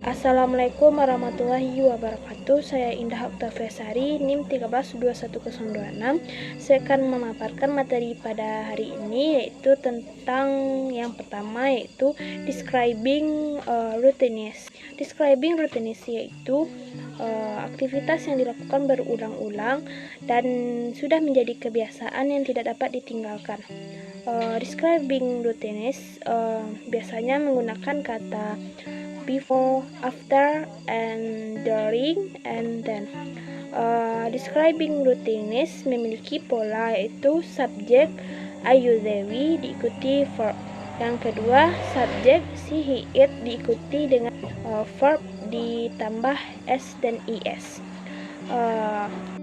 Assalamualaikum warahmatullahi wabarakatuh. Saya Indah Oktaviasari, NIM 1321026. Saya akan memaparkan materi pada hari ini, yaitu tentang yang pertama, yaitu describing routines. Describing routines yaitu aktivitas yang dilakukan berulang-ulang dan sudah menjadi kebiasaan yang tidak dapat ditinggalkan. Describing routines biasanya menggunakan kata before, after, and during, and then. Describing routines memiliki pola, yaitu subjek I, you, they, we diikuti verb. Yang kedua, subjek she, he, it diikuti dengan verb ditambah s dan is.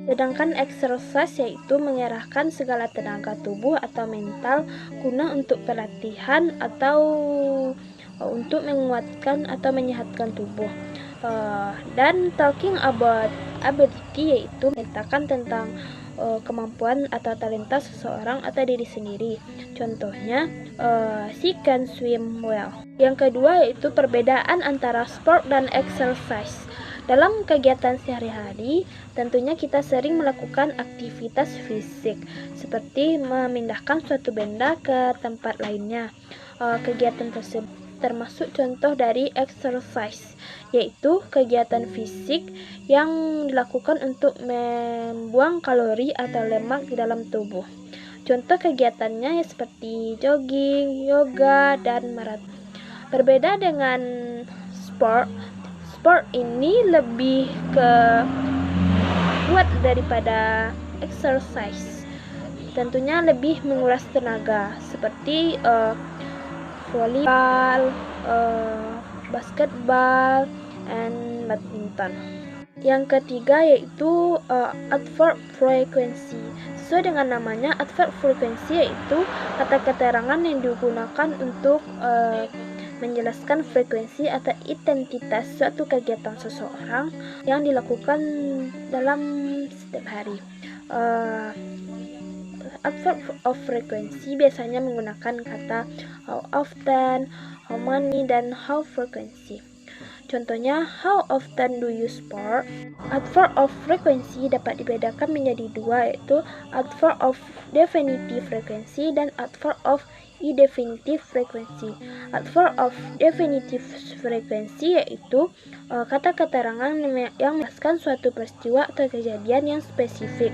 Sedangkan exercise yaitu mengerahkan segala tenaga tubuh atau mental guna untuk pelatihan atau untuk menguatkan atau menyehatkan tubuh. Dan talking about ability yaitu menceritakan tentang kemampuan atau talenta seseorang atau diri sendiri. Contohnya, she can swim well. Yang kedua yaitu perbedaan antara sport dan exercise. Dalam kegiatan sehari-hari, tentunya kita sering melakukan aktivitas fisik, seperti memindahkan suatu benda ke tempat lainnya. Kegiatan tersebut termasuk contoh dari exercise, yaitu kegiatan fisik yang dilakukan untuk membuang kalori atau lemak di dalam tubuh. Contoh kegiatannya seperti jogging, yoga, dan maraton. Berbeda dengan sport ini lebih kuat daripada exercise. Tentunya lebih menguras tenaga, seperti volleyball, basketball, and badminton. Yang ketiga yaitu adverb frequency. Sesuai dengan namanya, adverb frequency yaitu kata keterangan yang digunakan untuk menjelaskan frekuensi atau identitas suatu kegiatan seseorang yang dilakukan dalam setiap hari. Adverb of frequency biasanya menggunakan kata how often, how many, dan how frequency. Contohnya, how often do you sport? Adverb of frequency dapat dibedakan menjadi dua, yaitu adverb of definitive frequency dan adverb of indefinite frequency. Adverb of definitive frequency yaitu kata keterangan yang menjelaskan suatu peristiwa atau kejadian yang spesifik.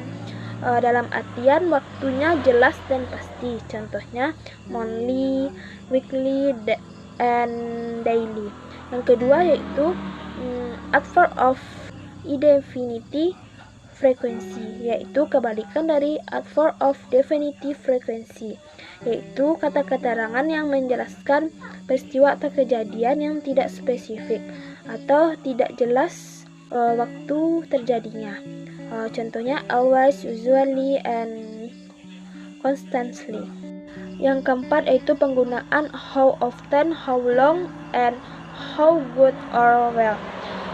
Dalam artian waktunya jelas dan pasti. Contohnya monthly, weekly, and daily. Yang kedua yaitu adverb of indefinite frequency, yaitu kebalikan dari adverb of definitive frequency, yaitu kata keterangan yang menjelaskan peristiwa atau kejadian yang tidak spesifik atau tidak jelas waktu terjadinya. Contohnya always, usually, and constantly. Yang keempat yaitu penggunaan how often, how long, and how good or well.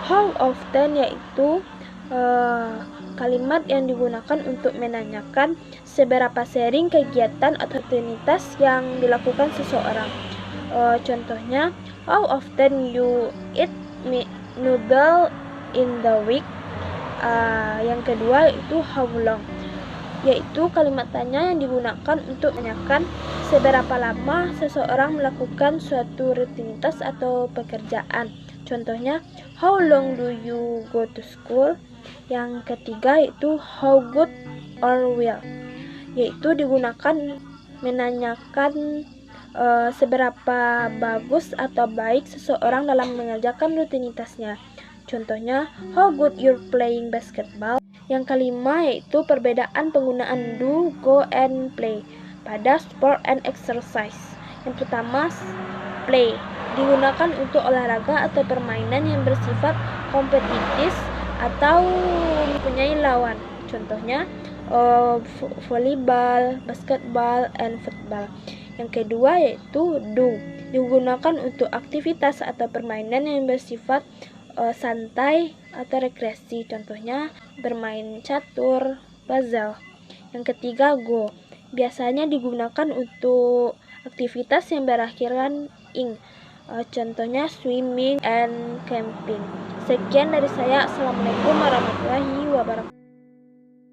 How often yaitu kalimat yang digunakan untuk menanyakan seberapa sering kegiatan atau rutinitas yang dilakukan seseorang. Contohnya, how often you eat noodle in the week. Yang kedua yaitu how long, yaitu kalimat tanya yang digunakan untuk menanyakan seberapa lama seseorang melakukan suatu rutinitas atau pekerjaan. Contohnya, how long do you go to school? Yang ketiga yaitu how good or well, yaitu digunakan menanyakan seberapa bagus atau baik seseorang dalam mengerjakan rutinitasnya. Contohnya, how good you're playing basketball. Yang kelima yaitu perbedaan penggunaan do, go, and play pada sport and exercise. Yang pertama, play digunakan untuk olahraga atau permainan yang bersifat kompetitif atau mempunyai lawan. Contohnya, volleyball, basketball, and football. Yang kedua yaitu do, digunakan untuk aktivitas atau permainan yang bersifat santai atau rekreasi. Contohnya bermain catur, puzzle. Yang ketiga go, biasanya digunakan untuk aktivitas yang berakhiran ing contohnya swimming and camping. Sekian dari saya. Assalamualaikum warahmatullahi wabarakatuh.